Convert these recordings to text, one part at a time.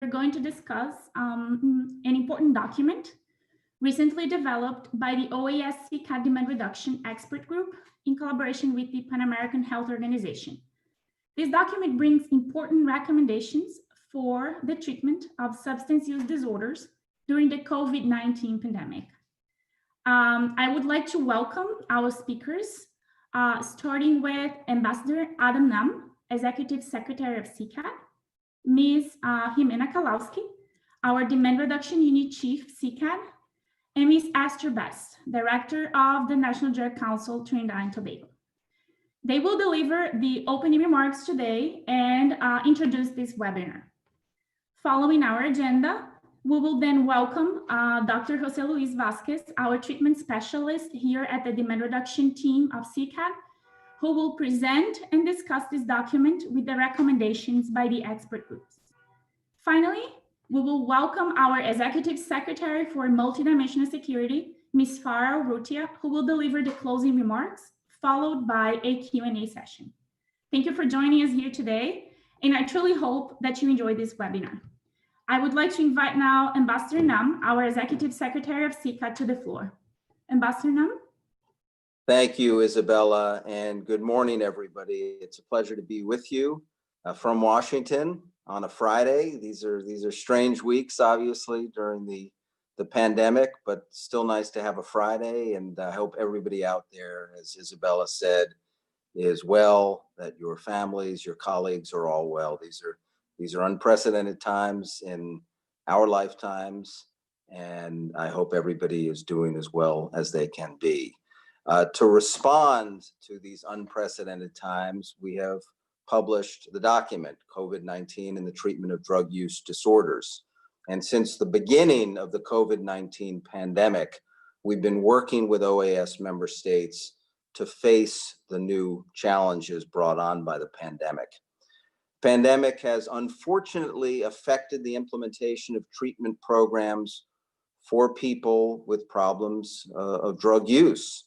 going to discuss an important document recently developed by the OAS CCAT Demand Reduction Expert Group in collaboration with the Pan American Health Organization. This document brings important recommendations for the treatment of substance use disorders during the COVID-19 pandemic. I would like to welcome our speakers, starting with Ambassador Adam Nam, Executive Secretary of CCAT, Ms. Jimena Kalowski, our Demand Reduction Unit Chief, CCAT, and Ms. Esther Best, Director of the National Drug Council, Trinidad and Tobago. They will deliver the opening remarks today and introduce this webinar. Following our agenda, we will then welcome Dr. Jose Luis Vasquez, our treatment specialist here at the Demand Reduction team of CCAT, who will present and discuss this document with the recommendations by the expert groups. Finally, we will welcome our Executive Secretary for Multidimensional Security, Ms. Farah Rutia, who will deliver the closing remarks, followed by a Q&A session. Thank you for joining us here today, and I truly hope that you enjoy this webinar. I would like to invite now Ambassador Nam, our Executive Secretary of CCAT, to the floor. Ambassador Nam? Thank you, Isabella, and good morning, everybody. It's a pleasure to be with you from Washington on a Friday. These are strange weeks, obviously, during the pandemic, but still nice to have a Friday, and I hope everybody out there, as Isabella said, is well, that your families, your colleagues are all well. These are unprecedented times in our lifetimes, and I hope everybody is doing as well as they can be. To respond to these unprecedented times, we have published the document, COVID-19 and the Treatment of Drug Use Disorders. And since the beginning of the COVID-19 pandemic, we've been working with OAS member states to face the new challenges brought on by the pandemic. Pandemic has unfortunately affected the implementation of treatment programs for people with problems of drug use.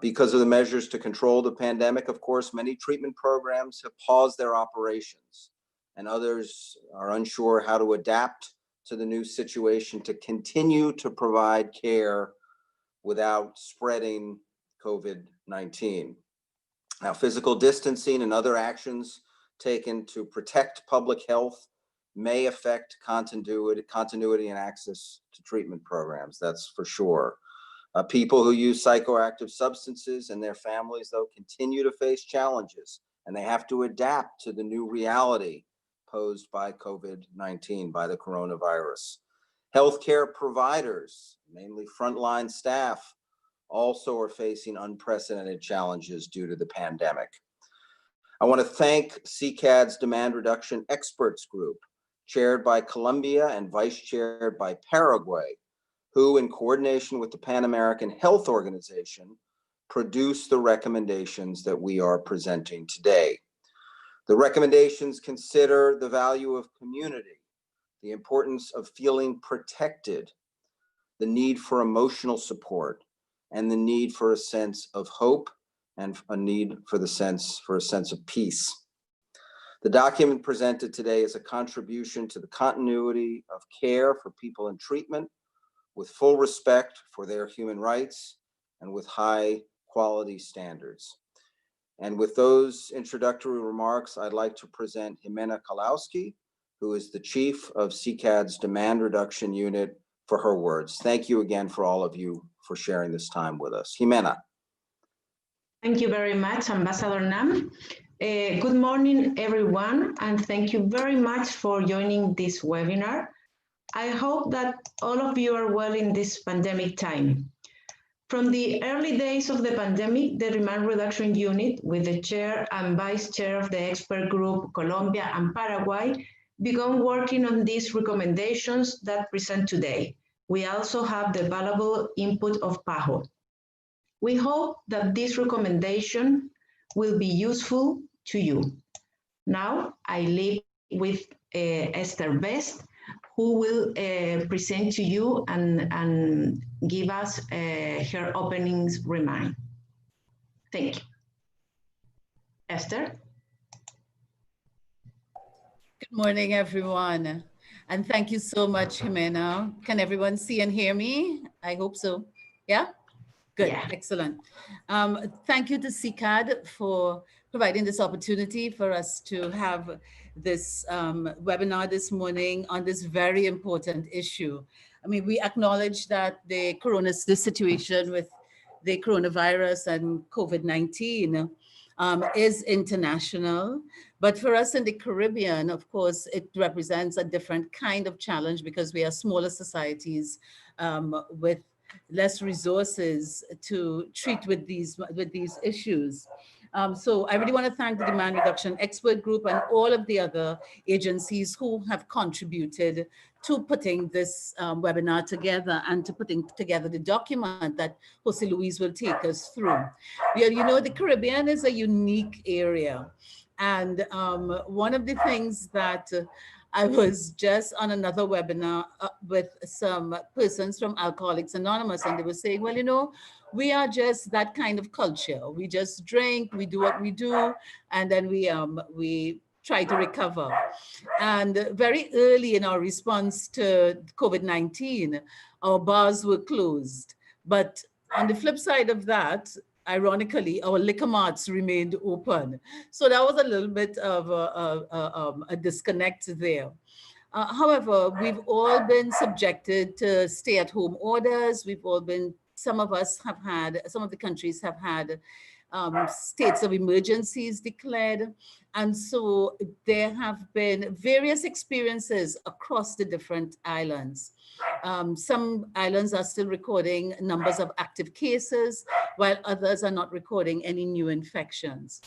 Because of the measures to control the pandemic, of course, many treatment programs have paused their operations, and others are unsure how to adapt to the new situation to continue to provide care without spreading COVID-19. Now, physical distancing and other actions taken to protect public health may affect continuity and access to treatment programs, that's for sure. People who use psychoactive substances and their families, though, continue to face challenges, and they have to adapt to the new reality posed by COVID-19, by the coronavirus. Healthcare providers, mainly frontline staff, also are facing unprecedented challenges due to the pandemic. I want to thank CCAD's Demand Reduction Experts Group, chaired by Colombia and vice-chaired by Paraguay, who, in coordination with the Pan American Health Organization, produced the recommendations that we are presenting today. The recommendations consider the value of community, the importance of feeling protected, the need for emotional support, and the need for a sense of hope and a need for a sense of peace. The document presented today is a contribution to the continuity of care for people in treatment, with full respect for their human rights and with high quality standards. And with those introductory remarks, I'd like to present Jimena Kalowski, who is the Chief of CCAD's Demand Reduction Unit, for her words. Thank you again for all of you for sharing this time with us. Jimena. Thank you very much, Ambassador Nam. Good morning, everyone, and thank you very much for joining this webinar. I hope that all of you are well in this pandemic time. From the early days of the pandemic, the Demand Reduction Unit, with the chair and vice chair of the expert group, Colombia and Paraguay, began working on these recommendations that present today. We also have the valuable input of PAHO. We hope that this recommendation will be useful to you. Now, I leave with Esther Best, who will present to you and give us her openings remarks. Thank you. Esther? Good morning, everyone. And thank you so much, Jimena. Can everyone see and hear me? I hope so. Yeah? Good, Yeah. excellent. Thank you to CCAD for providing this opportunity for us to have this webinar this morning on this very important issue. I mean, we acknowledge that this situation with the coronavirus and COVID-19 is international. But for us in the Caribbean, of course, it represents a different kind of challenge because we are smaller societies with less resources to treat with these issues. So I really want to thank the Demand Reduction Expert Group and all of the other agencies who have contributed to putting this webinar together and to putting together the document that Jose Luis will take us through. You know, the Caribbean is a unique area. And one of the things that I was just on another webinar with some persons from Alcoholics Anonymous, and they were saying, well, you know, we are just that kind of culture. We just drink, we do what we do, and then we try to recover. And very early in our response to COVID-19, our bars were closed. But on the flip side of that, ironically, our liquor marts remained open. So that was a little bit of a disconnect there. However, we've all been subjected to stay-at-home orders. Some of the countries have had states of emergencies declared. And so there have been various experiences across the different islands. Some islands are still recording numbers of active cases, while others are not recording any new infections.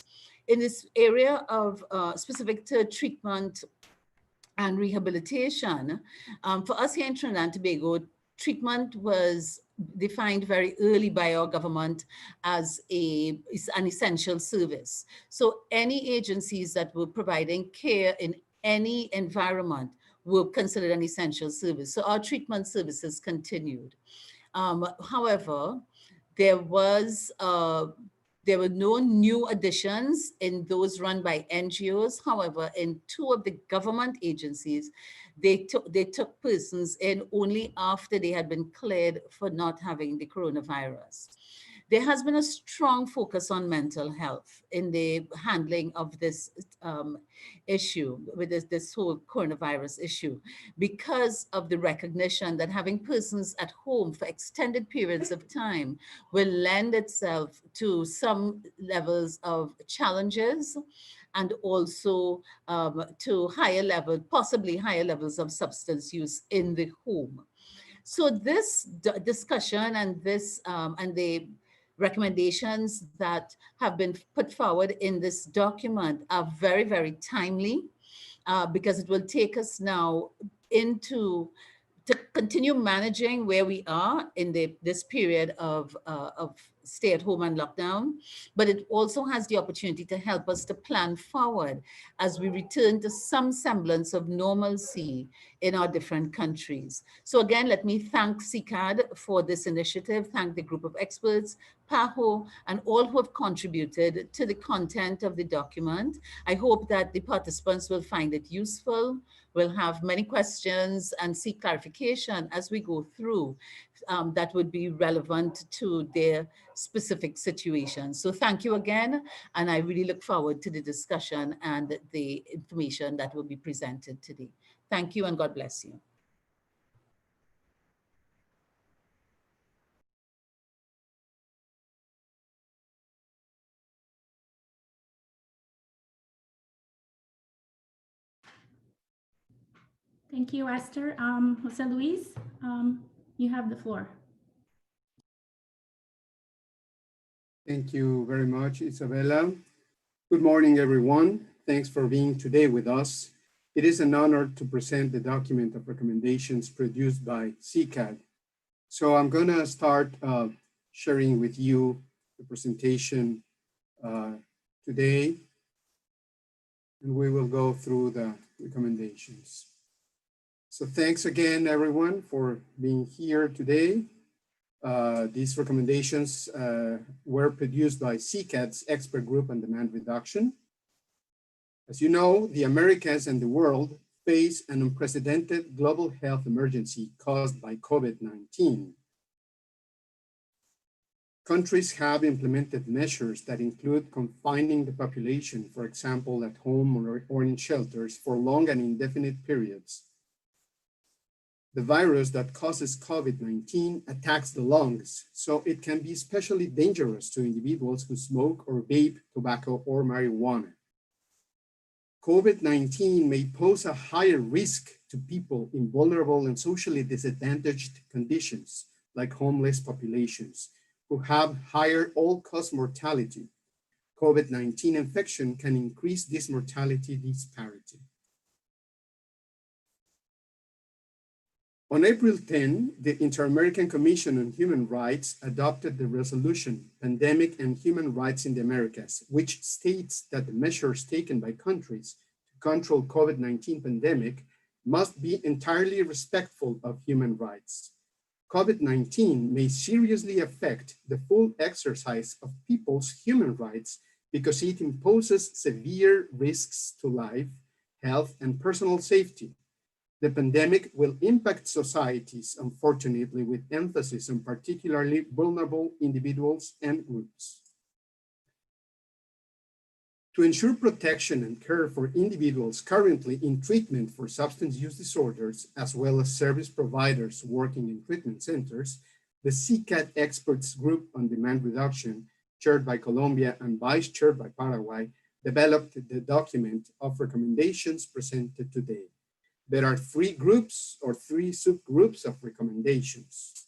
In this area of specific to treatment and rehabilitation, for us here in Trinidad and Tobago, treatment was defined very early by our government as an essential service. So any agencies that were providing care in any environment were considered an essential service. So our treatment services continued. However, there were no new additions in those run by NGOs. However, in two of the government agencies, they took persons in only after they had been cleared for not having the coronavirus. There has been a strong focus on mental health in the handling of this issue, with this whole coronavirus issue, because of the recognition that having persons at home for extended periods of time will lend itself to some levels of challenges and also to possibly higher levels of substance use in the home. So this discussion and the recommendations that have been put forward in this document are very, very timely because it will take us now to continue managing where we are in this period of stay at home and lockdown, but it also has the opportunity to help us to plan forward as we return to some semblance of normalcy in our different countries. So again, let me thank CCAD for this initiative, thank the group of experts, PAHO, and all who have contributed to the content of the document. I hope that the participants will find it useful. We'll have many questions and seek clarification as we go through that would be relevant to their specific situations. So thank you again, and I really look forward to the discussion and the information that will be presented today. Thank you and God bless you. Thank you, Esther. Jose Luis, you have the floor. Thank you very much, Isabella. Good morning, everyone. Thanks for being today with us. It is an honor to present the document of recommendations produced by CCAD. So I'm going to start sharing with you the presentation today, and we will go through the recommendations. So thanks again, everyone, for being here today. These recommendations were produced by CCAD's expert group on demand reduction. As you know, the Americas and the world face an unprecedented global health emergency caused by COVID-19. Countries have implemented measures that include confining the population, for example, at home or in shelters for long and indefinite periods. The virus that causes COVID-19 attacks the lungs, so it can be especially dangerous to individuals who smoke or vape tobacco or marijuana. COVID-19 may pose a higher risk to people in vulnerable and socially disadvantaged conditions, like homeless populations, who have higher all-cause mortality. COVID-19 infection can increase this mortality disparity. On April 10, the Inter-American Commission on Human Rights adopted the resolution, Pandemic and Human Rights in the Americas, which states that the measures taken by countries to control COVID-19 pandemic must be entirely respectful of human rights. COVID-19 may seriously affect the full exercise of people's human rights because it imposes severe risks to life, health, and personal safety. The pandemic will impact societies, unfortunately, with emphasis on particularly vulnerable individuals and groups. To ensure protection and care for individuals currently in treatment for substance use disorders, as well as service providers working in treatment centers, the CCAD Experts Group on Demand Reduction, chaired by Colombia and vice-chaired by Paraguay, developed the document of recommendations presented today. There are three groups or three subgroups of recommendations.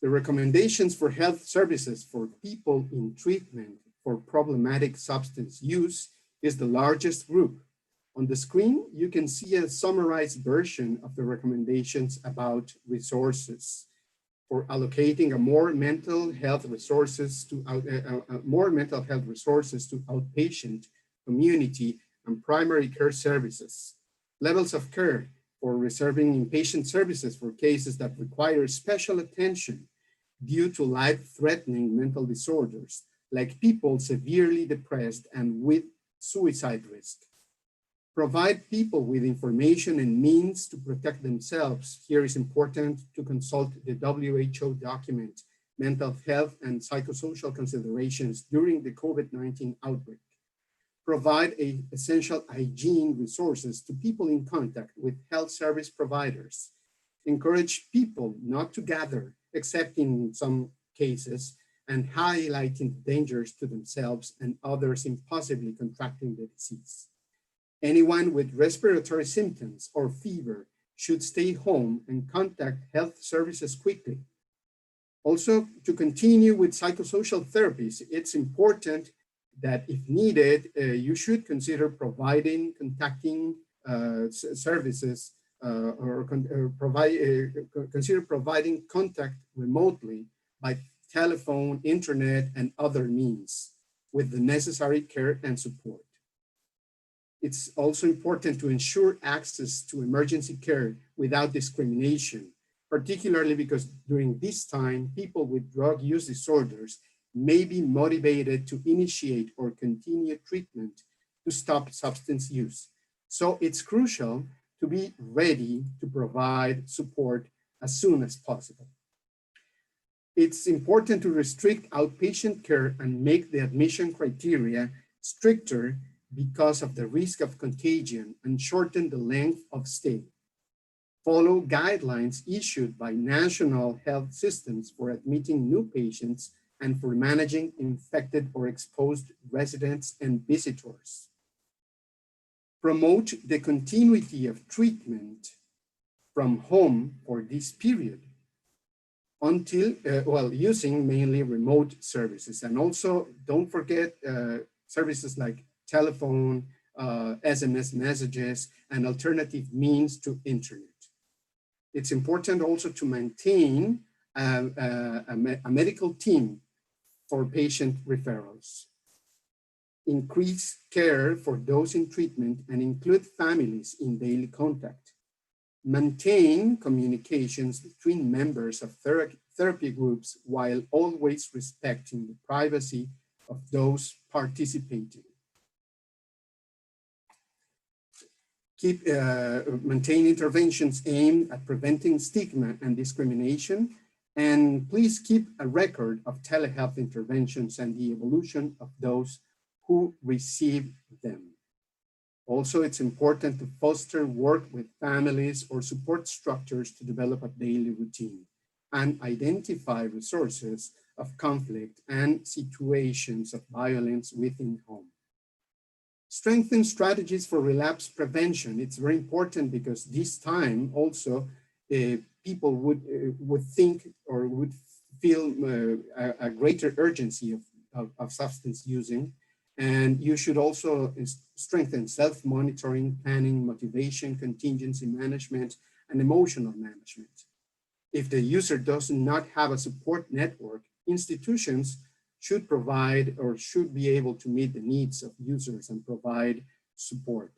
The recommendations for health services for people in treatment for problematic substance use is the largest group. On the screen, you can see a summarized version of the recommendations about resources for allocating more mental health resources to outpatient, community, and primary care services. Levels of care for reserving inpatient services for cases that require special attention due to life-threatening mental disorders, like people severely depressed and with suicide risk. Provide people with information and means to protect themselves. Here is important to consult the WHO document, Mental Health and Psychosocial Considerations during the COVID-19 outbreak. Provide essential hygiene resources to people in contact with health service providers. Encourage people not to gather, except in some cases, and highlighting dangers to themselves and others in possibly contracting the disease. Anyone with respiratory symptoms or fever should stay home and contact health services quickly. Also, to continue with psychosocial therapies, it's important that if needed, you should consider contacting services consider providing contact remotely by telephone, internet, and other means with the necessary care and support. It's also important to ensure access to emergency care without discrimination, particularly because during this time, people with drug use disorders may be motivated to initiate or continue treatment to stop substance use. So it's crucial to be ready to provide support as soon as possible. It's important to restrict outpatient care and make the admission criteria stricter because of the risk of contagion and shorten the length of stay. Follow guidelines issued by national health systems for admitting new patients and for managing infected or exposed residents and visitors. Promote the continuity of treatment from home for this period until, using mainly remote services. And also don't forget services like telephone, SMS messages, and alternative means to internet. It's important also to maintain a medical team for patient referrals. Increase care for those in treatment and include families in daily contact. Maintain communications between members of therapy groups while always respecting the privacy of those participating. maintain interventions aimed at preventing stigma and discrimination, and please keep a record of telehealth interventions and the evolution of those who receive them. Also, it's important to foster work with families or support structures to develop a daily routine and identify resources of conflict and situations of violence within home. Strengthen strategies for relapse prevention. It's very important because this time also people would think or would feel a greater urgency of substance using. And you should also strengthen self-monitoring, planning, motivation, contingency management, and emotional management. If the user does not have a support network, institutions should provide or should be able to meet the needs of users and provide support.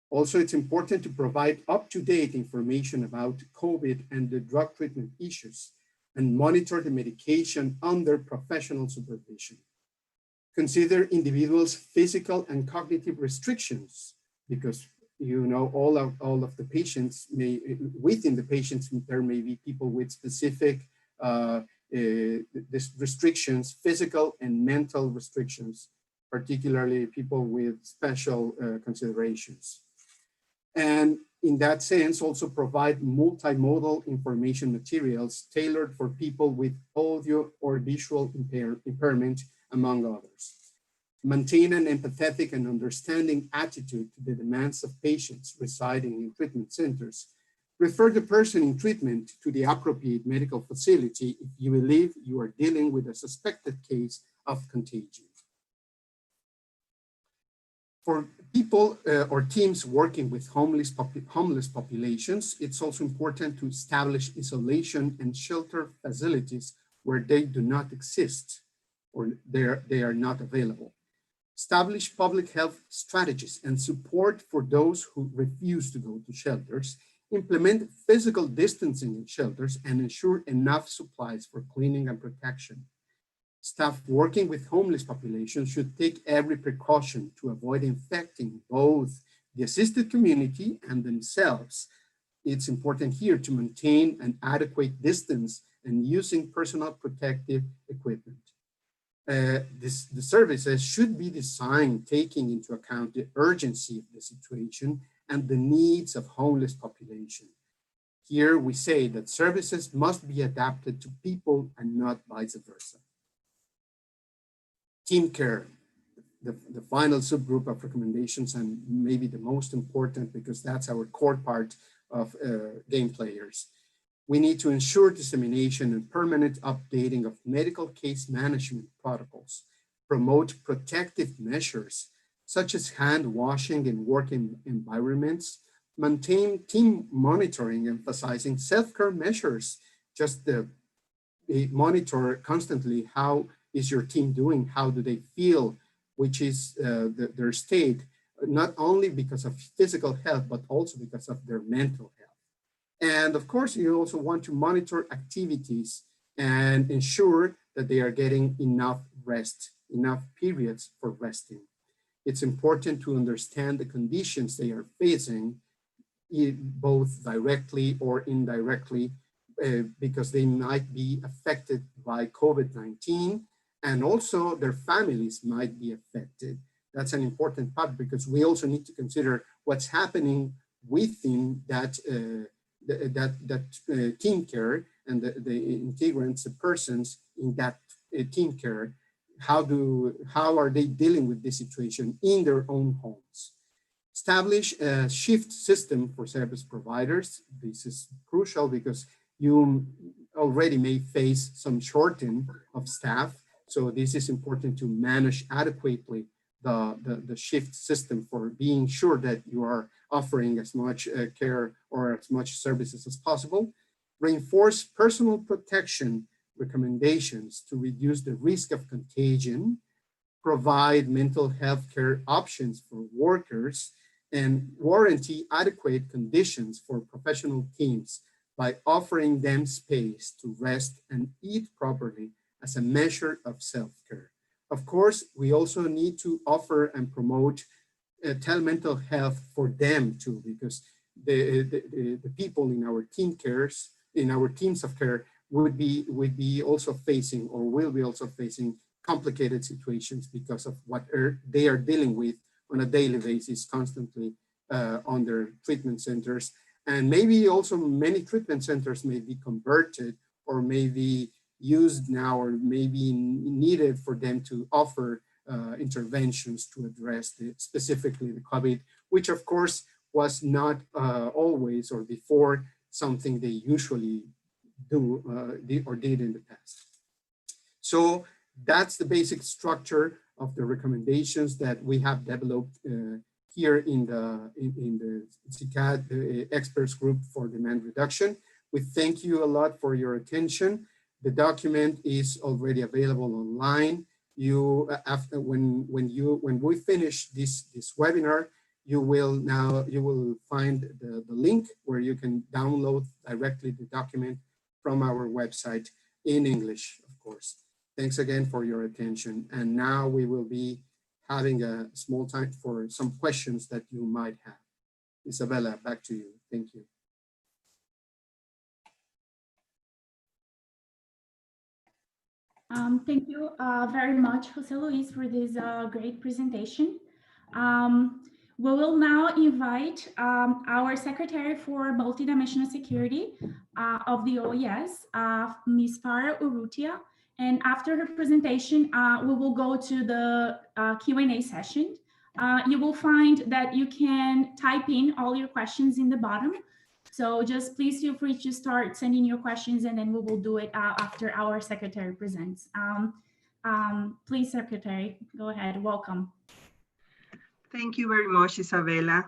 Also, it's important to provide up-to-date information about COVID and the drug treatment issues and monitor the medication under professional supervision. Consider individuals' physical and cognitive restrictions, because you know all of the patients within the patients there may be people with specific restrictions, physical and mental restrictions, particularly people with special considerations. And in that sense, also provide multimodal information materials tailored for people with audio or visual impairment, among others. Maintain an empathetic and understanding attitude to the demands of patients residing in treatment centers. Refer the person in treatment to the appropriate medical facility if you believe you are dealing with a suspected case of contagion. For people or teams working with homeless populations, it's also important to establish isolation and shelter facilities where they do not exist or they are not available. Establish public health strategies and support for those who refuse to go to shelters. Implement physical distancing in shelters and ensure enough supplies for cleaning and protection. Staff working with homeless populations should take every precaution to avoid infecting both the assisted community and themselves. It's important here to maintain an adequate distance and using personal protective equipment. The services should be designed taking into account the urgency of the situation and the needs of homeless population. Here we say that services must be adapted to people and not vice versa. Team care, the final subgroup of recommendations, and maybe the most important because that's our core part of game players. We need to ensure dissemination and permanent updating of medical case management protocols, promote protective measures, such as hand washing in working environments, maintain team monitoring, emphasizing self-care measures, just monitor constantly how is your team doing, how do they feel, which is their state, not only because of physical health, but also because of their mental health. And of course, you also want to monitor activities and ensure that they are getting enough rest, enough periods for resting. It's important to understand the conditions they are facing, both directly or indirectly, because they might be affected by COVID-19, and also their families might be affected. That's an important part because we also need to consider what's happening within that team care and the integrants, the persons in that team care. How are they dealing with this situation in their own homes? Establish a shift system for service providers. This is crucial because you already may face some shortening of staff. So this is important to manage adequately the shift system for being sure that you are offering as much care or as much services as possible. Reinforce personal protection recommendations to reduce the risk of contagion, provide mental health care options for workers, and warranty adequate conditions for professional teams by offering them space to rest and eat properly as a measure of self-care. Of course, we also need to offer and promote telemental health for them too, because the people in our teams of care would be also facing, or will be also facing, complicated situations because of what they are dealing with on a daily basis, constantly on their treatment centers. And maybe also many treatment centers may be converted or may be used now, or may be needed for them to offer interventions to address specifically the COVID, which of course was not always or before something they usually do or did in the past. So that's the basic structure of the recommendations that we have developed here in the CICAD experts group for demand reduction. We thank you a lot for your attention. The document is already available online. You when we finish this webinar, you will find the link where you can download directly the document from our website in English, of course. Thanks again for your attention. And now we will be having a small time for some questions that you might have. Isabella, back to you. Thank you. Thank you very much, Jose Luis, for this great presentation. We will now invite our Secretary for Multidimensional Security of the OES, Ms. Farah Urrutia. And after her presentation, we will go to the Q&A session. You will find that you can type in all your questions in the bottom. So just please feel free to start sending your questions, and then we will do it after our Secretary presents. Please, Secretary, go ahead. Welcome. Thank you very much, Isabella.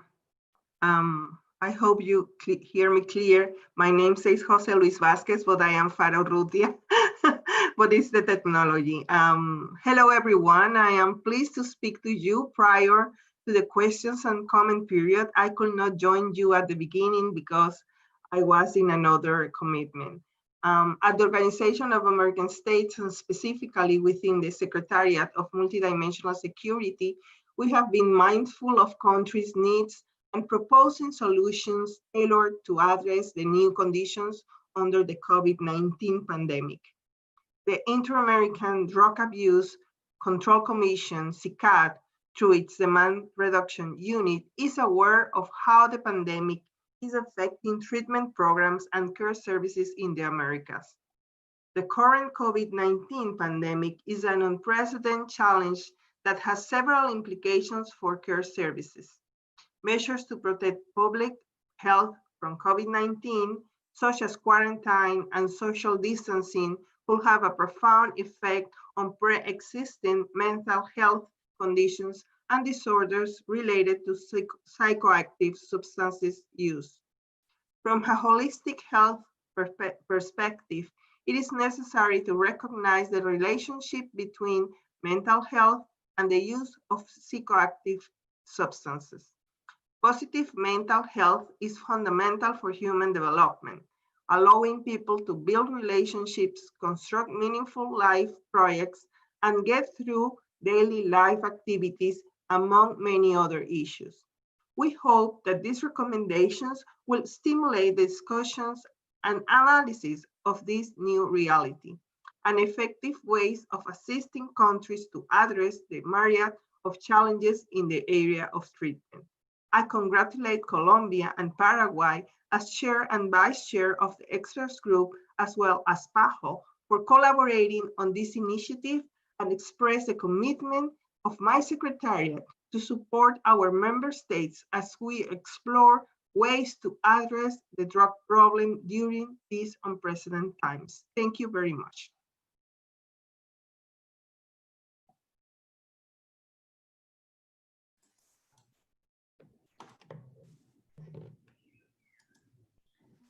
I hope you hear me clear. My name says Jose Luis Vasquez, but I am Farah Urrutia, but it's the technology. Hello, everyone. I am pleased to speak to you prior to the questions and comment period. I could not join you at the beginning because I was in another commitment. At the Organization of American States, and specifically within the Secretariat of Multidimensional Security, we have been mindful of countries' needs and proposing solutions tailored to address the new conditions under the COVID-19 pandemic. The Inter-American Drug Abuse Control Commission, CICAD, through its Demand Reduction Unit, is aware of how the pandemic is affecting treatment programs and care services in the Americas. The current COVID-19 pandemic is an unprecedented challenge that has several implications for care services. Measures to protect public health from COVID-19, such as quarantine and social distancing, will have a profound effect on pre-existing mental health conditions and disorders related to psychoactive substances use. From a holistic health perspective, it is necessary to recognize the relationship between mental health and the use of psychoactive substances. Positive mental health is fundamental for human development, allowing people to build relationships, construct meaningful life projects, and get through daily life activities, among many other issues. We hope that these recommendations will stimulate discussions and analysis of this new reality and effective ways of assisting countries to address the myriad of challenges in the area of treatment. I congratulate Colombia and Paraguay as chair and vice chair of the experts group, as well as PAHO, for collaborating on this initiative, and express the commitment of my secretariat to support our member states as we explore ways to address the drug problem during these unprecedented times. Thank you very much.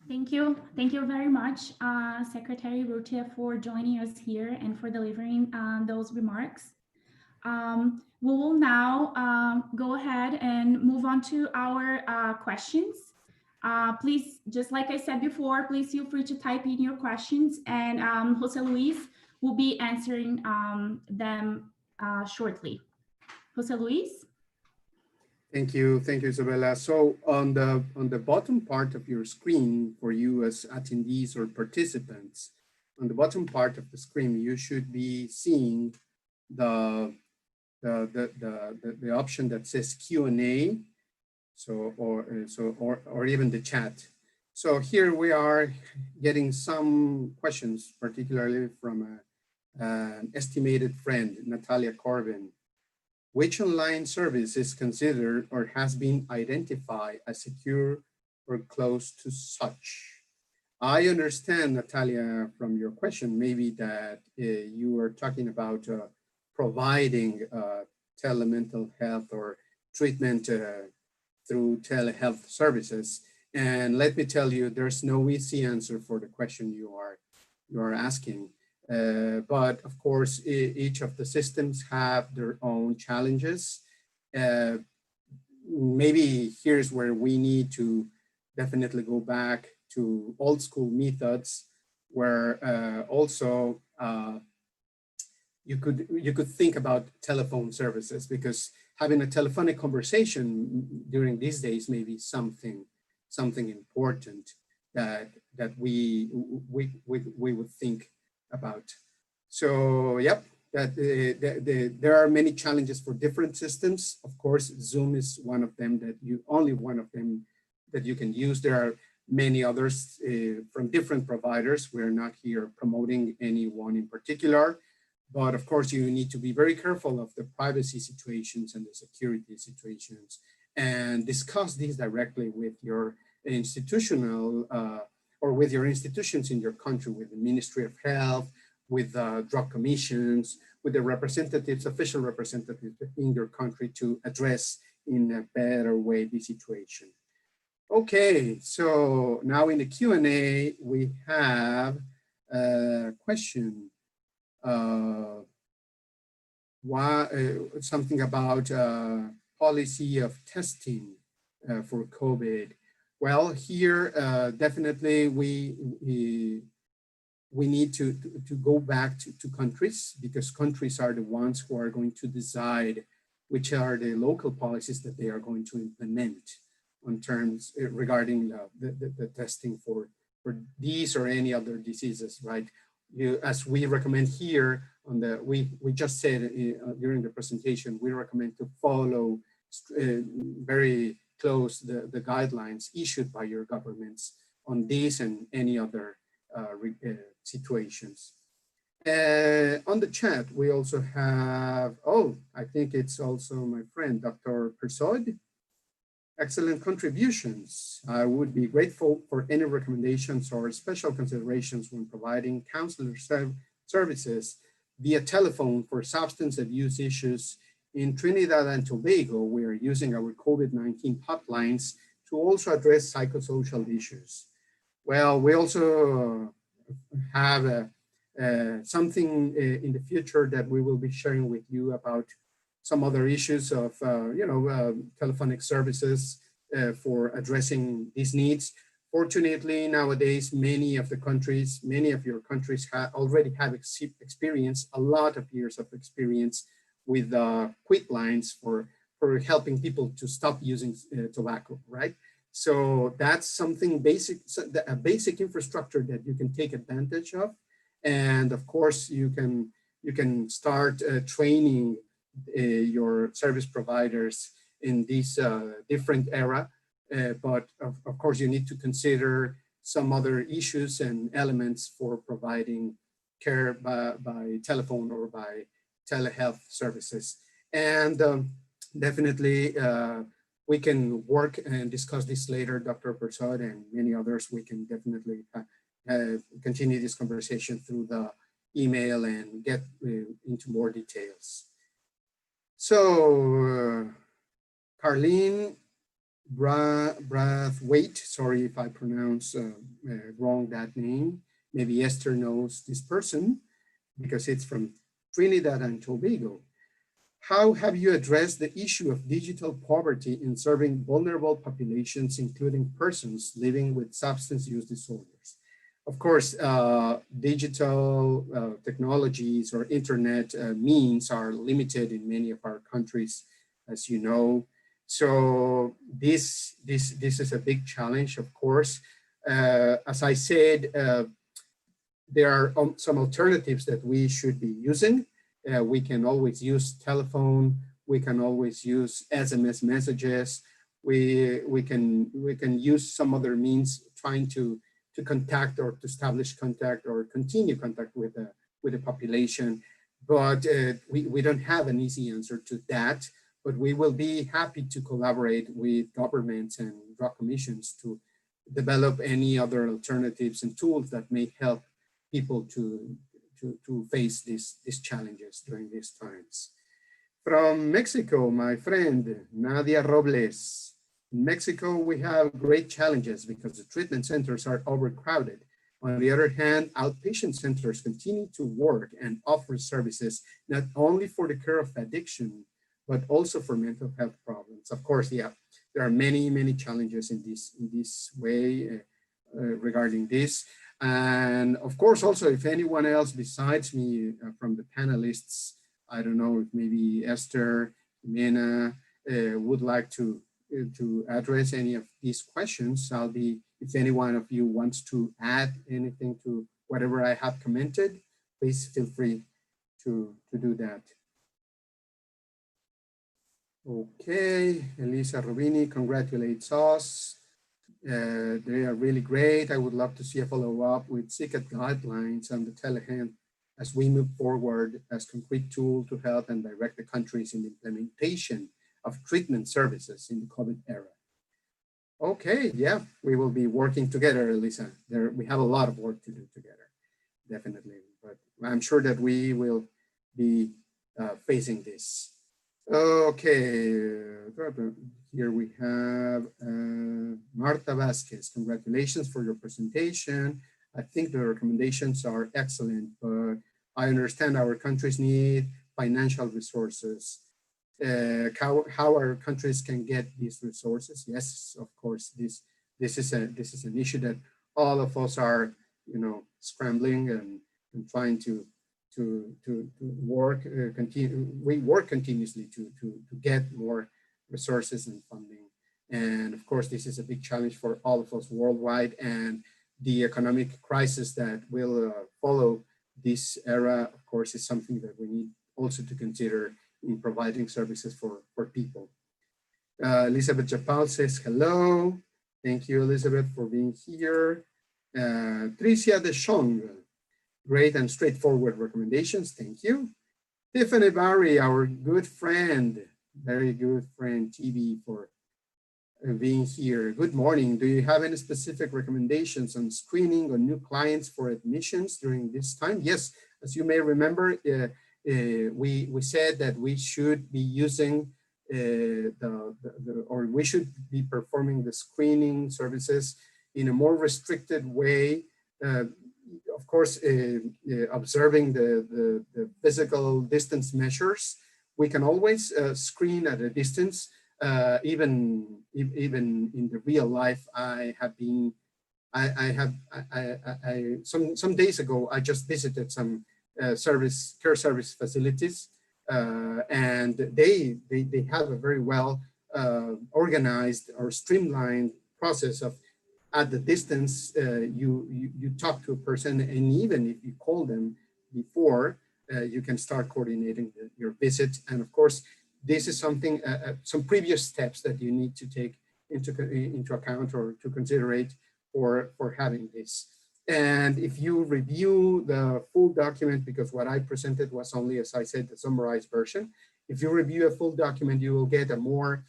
Thank you. Thank you very much, Secretary Urrutia, for joining us here and for delivering those remarks. We will now go ahead and move on to our questions. Please, just like I said before, please feel free to type in your questions, and Jose Luis will be answering them shortly. Jose Luis? Thank you, Isabella. So on the bottom part of your screen for you as attendees or participants, on the bottom part of the screen, you should be seeing the option that says Q&A, or even the chat. So here we are getting some questions, particularly from an estimated friend, Natalia Corbin. Which online service is considered or has been identified as secure or close to such? I understand, Natalia, from your question, maybe that you were talking about providing telemental health or treatment through telehealth services. And let me tell you, there's no easy answer for the question you are asking. But of course, each of the systems have their own challenges. Maybe here's where we need to definitely go back to old school methods, where also you could think about telephone services, because having a telephonic conversation during these days may be something important that we would think about. So yep, there are many challenges for different systems. Of course, Zoom is one of them only one of them that you can use. There are many others from different providers. We're not here promoting any one in particular, but of course you need to be very careful of the privacy situations and the security situations, and discuss these directly with your institutional or with your institutions in your country, with the Ministry of Health, with drug commissions, with the representatives, official representatives in your country, to address in a better way the situation. Okay, so now in the Q&A, we have a question. Something about policy of testing for COVID. Well, here definitely we need to go back to countries, because countries are the ones who are going to decide which are the local policies that they are going to implement on terms regarding the testing for these or any other diseases, right? As we recommend here on we just said during the presentation, we recommend to follow very close the guidelines issued by your governments on these and any other situations. On the chat, we also have, I think it's also my friend, Dr. Persaud. Excellent contributions. I would be grateful for any recommendations or special considerations when providing counselor services via telephone for substance abuse issues. In Trinidad and Tobago, we are using our COVID-19 hotlines to also address psychosocial issues. Well, we also have something in the future that we will be sharing with you about some other issues of, telephonic services for addressing these needs. Fortunately, nowadays, many of your countries already have experience, a lot of years of experience with quit lines for helping people to stop using tobacco, right? So that's something basic, a basic infrastructure that you can take advantage of. And of course, you can start training your service providers in this different era, but of course you need to consider some other issues and elements for providing care by telephone or by telehealth services. And definitely we can work and discuss this later, Dr. Persaud and many others. We can definitely continue this conversation through the email and get into more details. So, Carlene Brathwaite, sorry if I pronounce wrong that name. Maybe Esther knows this person because it's from Trinidad and Tobago. How have you addressed the issue of digital poverty in serving vulnerable populations, including persons living with substance use disorders? Of course, digital technologies or internet means are limited in many of our countries, as you know. So this is a big challenge, of course. As I said, there are some alternatives that we should be using. We can always use telephone. We can always use SMS messages. We can use some other means trying to contact or to establish contact or continue contact with the population. But we don't have an easy answer to that. But we will be happy to collaborate with governments and drug commissions to develop any other alternatives and tools that may help people to face these challenges during these times. From Mexico, my friend, Nadia Robles. In Mexico, we have great challenges because the treatment centers are overcrowded. On the other hand, outpatient centers continue to work and offer services not only for the care of addiction, but also for mental health problems. Of course, yeah, there are many, many challenges in this way regarding this. And of course, also, if anyone else besides me from the panelists, I don't know if maybe Esther, Jimena would like to address any of these questions, I'll be, if any one of you wants to add anything to whatever I have commented, please feel free to do that. Okay, Elisa Rubini congratulates us. They are really great. I would love to see a follow-up with CICAD guidelines on the telehealth as we move forward as concrete tool to help and direct the countries in the implementation of treatment services in the COVID era. Okay, yeah, we will be working together, Elisa. We have a lot of work to do together, definitely. But I'm sure that we will be facing this. Okay, here we have Marta Vasquez. Congratulations for your presentation. I think the recommendations are excellent, but I understand our countries need financial resources. How our countries can get these resources? Yes, of course, this is an issue that all of us are, scrambling and trying to work, we work continuously to get more resources and funding. And of course, this is a big challenge for all of us worldwide, and the economic crisis that will follow this era, of course, is something that we need also to consider in providing services for people. Elizabeth Japal says hello. Thank you, Elizabeth, for being here. Tricia de Jong. Great and straightforward recommendations. Thank you. Tiffany Barry, our good friend, very good friend, TV, for being here. Good morning. Do you have any specific recommendations on screening on new clients for admissions during this time? Yes, as you may remember, we said that we should be using or we should be performing the screening services in a more restricted way. Of course, observing the physical distance measures, we can always screen at a distance. Even in the real life, some days ago, I just visited some care service facilities, and they have a very well organized or streamlined process of, at the distance, you talk to a person, and even if you call them before, you can start coordinating your visit. And of course, this is something, some previous steps that you need to take into account or to consider for having this. And if you review the full document, because what I presented was only, as I said, the summarized version. If you review a full document, you will get a more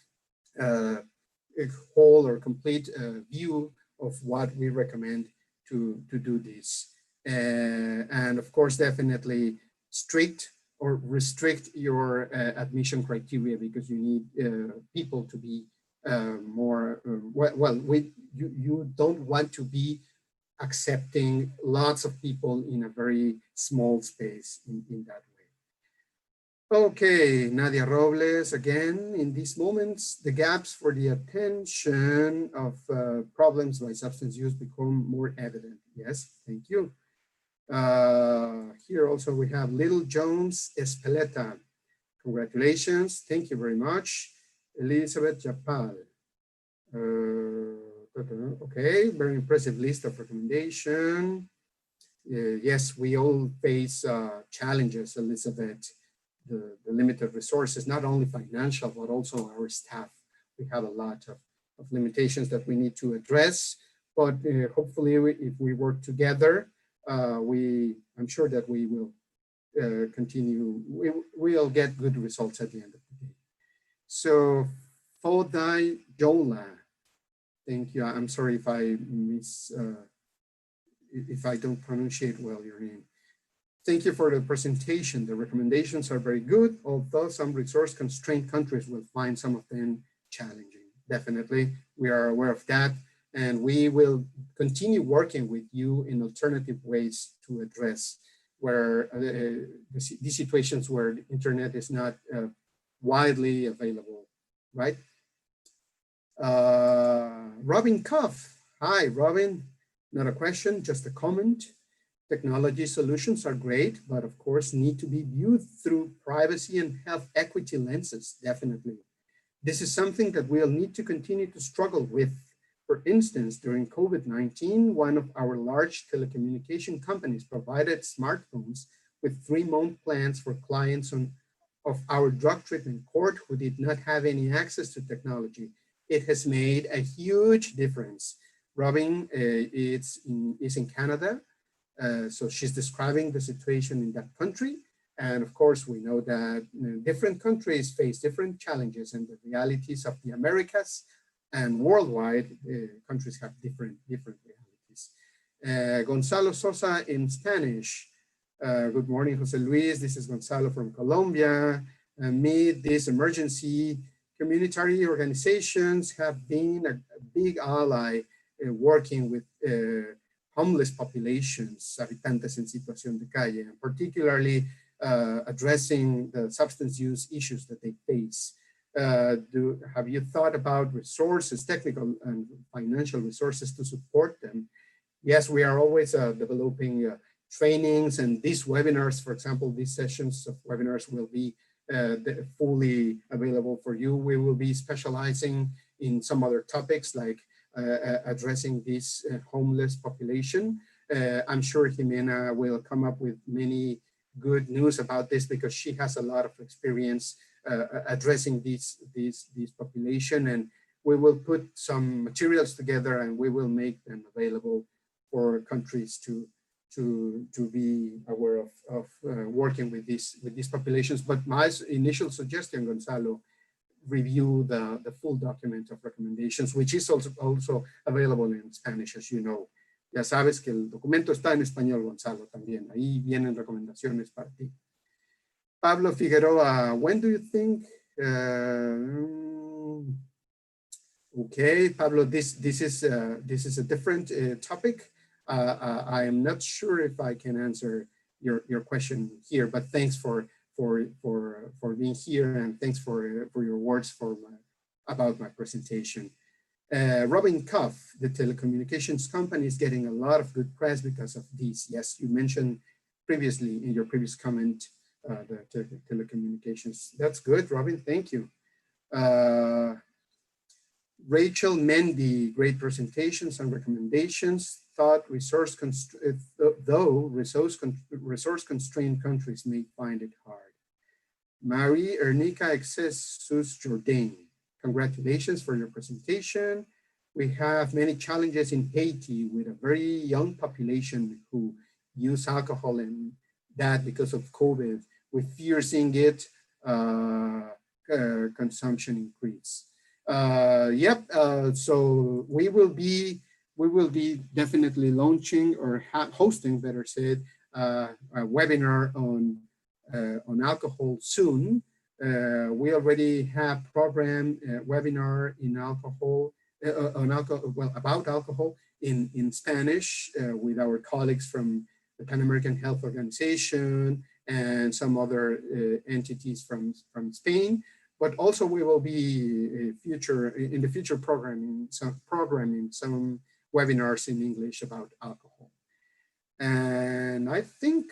whole or complete view of what we recommend to do this. And of course, definitely strict or restrict your admission criteria, because you need people to be more, you don't want to be accepting lots of people in a very small space in that way. Okay, Nadia Robles, again, in these moments, the gaps for the attention of problems by substance use become more evident. Yes, thank you. Here also we have Little Jones Espeleta. Congratulations, thank you very much. Elizabeth Japal. Okay, very impressive list of recommendations. Yes, we all face challenges, Elizabeth, the limited resources, not only financial, but also our staff. We have a lot of limitations that we need to address, but hopefully if we work together, I'm sure that we will continue, we'll get good results at the end of the day. So, Fodai Jola, thank you. I'm sorry if I if I don't pronunciate well your name. Thank you for the presentation. The recommendations are very good, although some resource-constrained countries will find some of them challenging. Definitely, we are aware of that, and we will continue working with you in alternative ways to address where these situations where the internet is not widely available, right? Robin Cuff. Hi, Robin. Not a question, just a comment. Technology solutions are great, but of course need to be viewed through privacy and health equity lenses, definitely. This is something that we'll need to continue to struggle with. For instance, during COVID-19, one of our large telecommunication companies provided smartphones with 3-month plans for clients of our drug treatment court who did not have any access to technology. It has made a huge difference. Robin is in Canada, so she's describing the situation in that country. And of course, we know that different countries face different challenges, and the realities of the Americas and worldwide countries have different realities. Gonzalo Sosa in Spanish. Good morning, Jose Luis. This is Gonzalo from Colombia. Amid this emergency, community organizations have been a big ally working with homeless populations, habitantes en situación de calle, and particularly addressing the substance use issues that they face. Have you thought about resources, technical and financial resources to support them? Yes, we are always developing trainings, and these webinars, for example, these sessions of webinars will be fully available for you. We will be specializing in some other topics like addressing this homeless population. I'm sure Jimena will come up with many good news about this because she has a lot of experience addressing this population, and we will put some materials together and we will make them available for countries to be aware of working with these populations. But my initial suggestion, Gonzalo, review the full document of recommendations, which is also available in Spanish, as you know. Ya sabes que el documento está en español, Gonzalo, también. Ahí vienen recomendaciones para ti. Pablo Figueroa, when do you think? Okay, Pablo, this is a different topic. I am not sure if I can answer your question here, but thanks for being here, and thanks for your words about my presentation. Robin Cuff, the telecommunications company, is getting a lot of good press because of this. Yes, you mentioned previously in your previous comment the telecommunications. That's good, Robin. Thank you. Rachel Mendy, great presentations and recommendations. Thought resource-constrained countries may find it hard. Marie Ernica Excesus Jourdain, congratulations for your presentation. We have many challenges in Haiti with a very young population who use alcohol, and that because of COVID, we fear seeing it consumption increase. So we will be definitely launching or hosting, better said, a webinar on alcohol soon. We already have programmed a webinar in about alcohol in Spanish with our colleagues from the Pan American Health Organization and some other entities from Spain. But also we will be in the future programming some webinars in English about alcohol. And I think,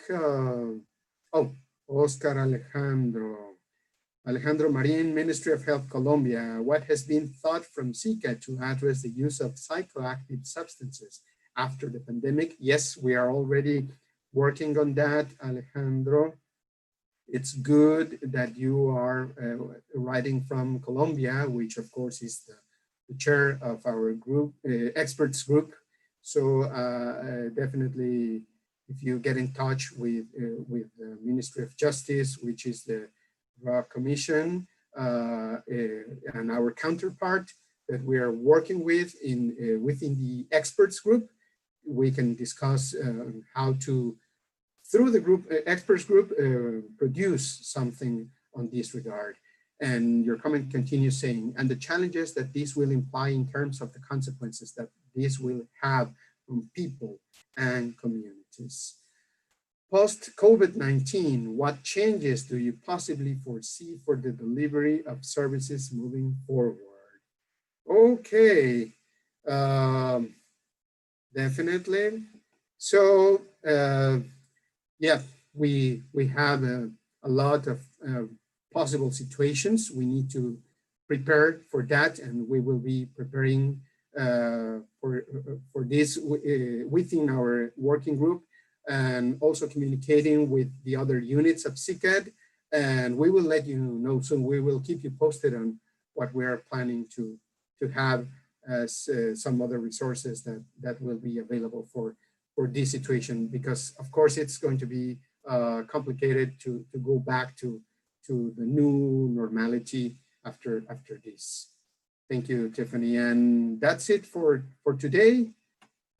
Oscar Alejandro, Alejandro Marin, Ministry of Health, Colombia. What has been thought from SICA to address the use of psychoactive substances after the pandemic? Yes, we are already working on that, Alejandro. It's good that you are writing from Colombia, which of course is the chair of our group, experts group. So definitely, if you get in touch with the Ministry of Justice, which is the Commission, and our counterpart that we are working with within the experts group, we can discuss how to, through the group experts group, produce something on this regard. And your comment continues saying, and the challenges that this will imply in terms of the consequences that this will have on people and communities. Post-COVID-19, what changes do you possibly foresee for the delivery of services moving forward? Okay, definitely. So, yeah, we have a lot of possible situations. We need to prepare for that, and we will be preparing for this within our working group, and also communicating with the other units of CICAD. And we will let you know soon. We will keep you posted on what we are planning to have as some other resources that will be available for this situation, because of course it's going to be complicated to go back to the new normality after this. Thank you, Tiffany. And that's it for today.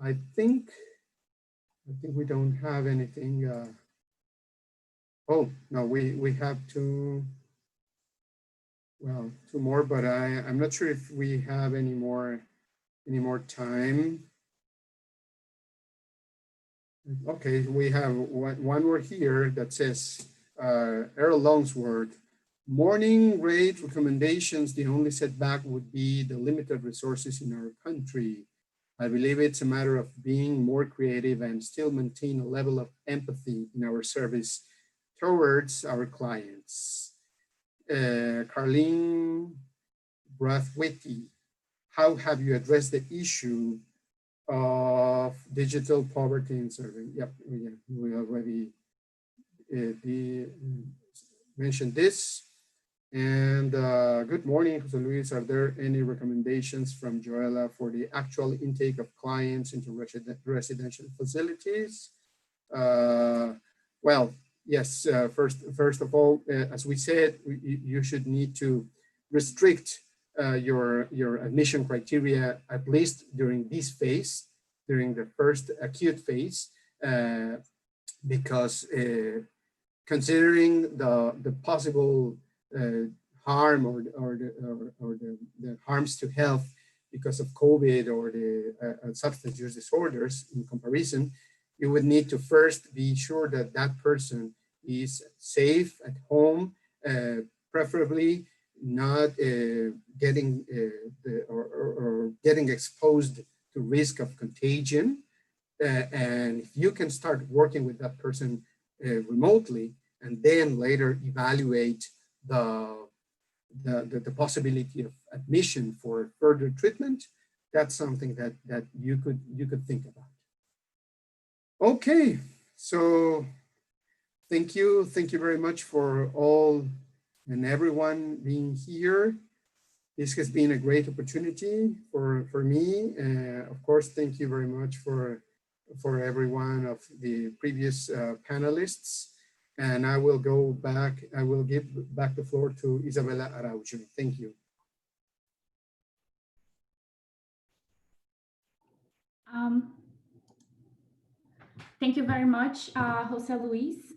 I think we don't have anything. Oh, no, we have two more, but I'm not sure if we have any more time. Okay, we have one more here that says, Earl Longsworth, morning rate recommendations, the only setback would be the limited resources in our country. I believe it's a matter of being more creative and still maintain a level of empathy in our service towards our clients. Carlene Brathwaite, how have you addressed the issue of digital poverty in survey? Yep, we already mentioned this. And good morning, Jose Luis. Are there any recommendations from Joelle for the actual intake of clients into residential facilities? Well, yes, first of all, as we said, you should need to restrict your admission criteria, at least during this phase, during the first acute phase, because considering the possible harm or the harms to health because of COVID or the substance use disorders in comparison, you would need to first be sure that that person is safe at home, preferably not getting getting exposed to risk of contagion. And if you can start working with that person remotely, and then later evaluate the possibility of admission for further treatment, that's something that you could think about. Okay, so thank you very much for all and everyone being here. This has been a great opportunity for me. Of course, thank you very much for every one of the previous panelists. And I will give back the floor to Isabella Araujo. Thank you. Thank you very much, Jose Luis,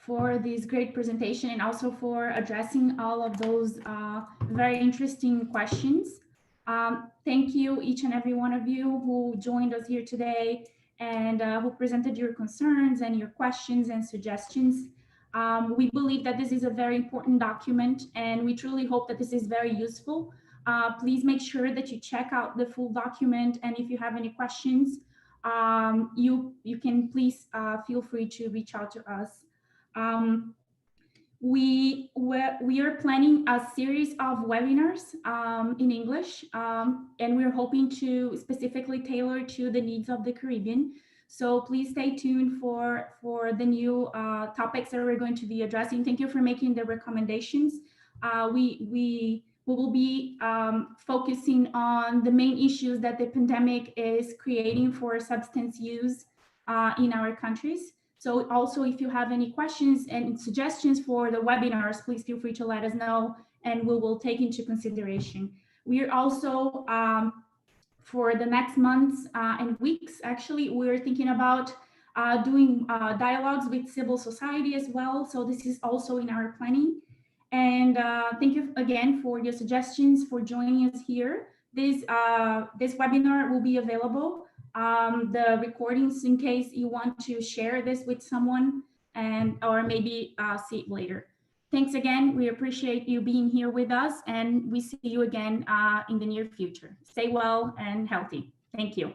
for this great presentation and also for addressing all of those very interesting questions. Thank you, each and every one of you who joined us here today and who presented your concerns and your questions and suggestions. We believe that this is a very important document, and we truly hope that this is very useful. Please make sure that you check out the full document, and if you have any questions, you can please feel free to reach out to us. we are planning a series of webinars in English, and we're hoping to specifically tailor to the needs of the Caribbean. So please stay tuned for the new topics that we're going to be addressing. Thank you for making the recommendations. We will be focusing on the main issues that the pandemic is creating for substance use in our countries. So also, if you have any questions and suggestions for the webinars, please feel free to let us know and we will take into consideration. We are also, for the next months and weeks, actually, we're thinking about doing dialogues with civil society as well. So this is also in our planning. And thank you again for your suggestions, for joining us here. This webinar will be available, the recordings, in case you want to share this with someone or maybe see it later. Thanks again. We appreciate you being here with us, and we see you again in the near future. Stay well and healthy. Thank you.